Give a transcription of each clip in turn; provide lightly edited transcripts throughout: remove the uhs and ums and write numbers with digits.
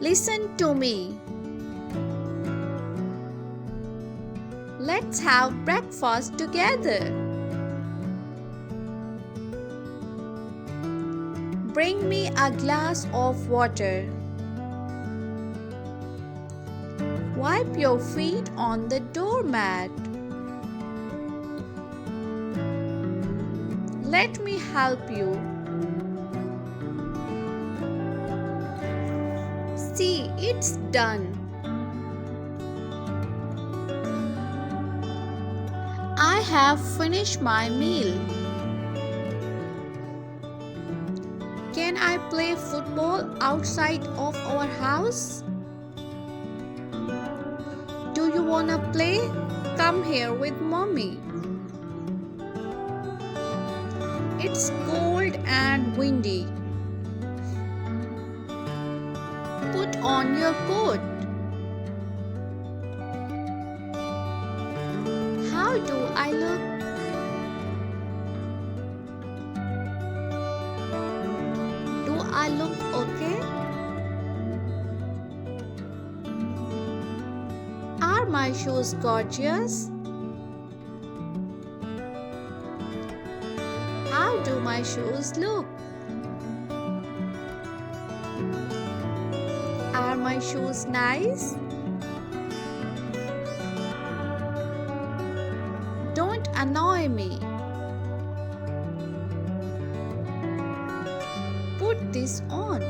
Listen to me. Let's have breakfast together. Bring me a glass of water. Wipe your feet on the doormat. Let me help you. See, it's done. I have finished my meal. Can I play football outside of our house? Do you wanna play? Come here with mommy. It's cold and windy. Put on your coat. How do I look? Do I look okay? Are my shoes gorgeous? How do my shoes look? Are my shoes nice? Don't annoy me. Put this on.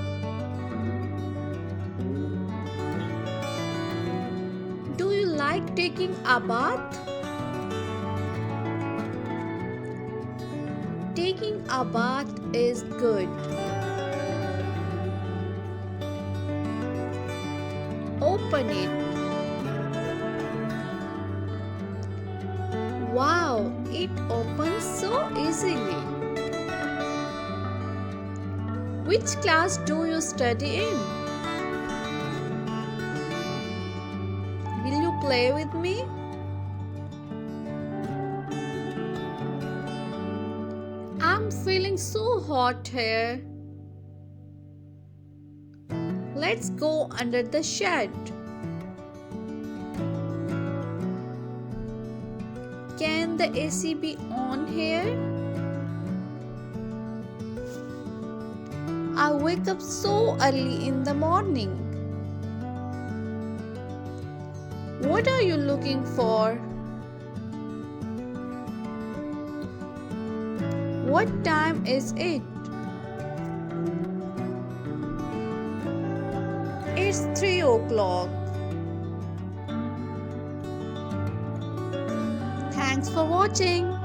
Do you like taking a bath? Taking a bath is good. Open it. Wow, it opens so easily. Which class do you study in? Will you play with me? I'm feeling so hot here. Let's go under the shed. Can the AC be on here? I wake up so early in the morning. What are you looking for? What time is it? It's 3 o'clock. Thanks for watching.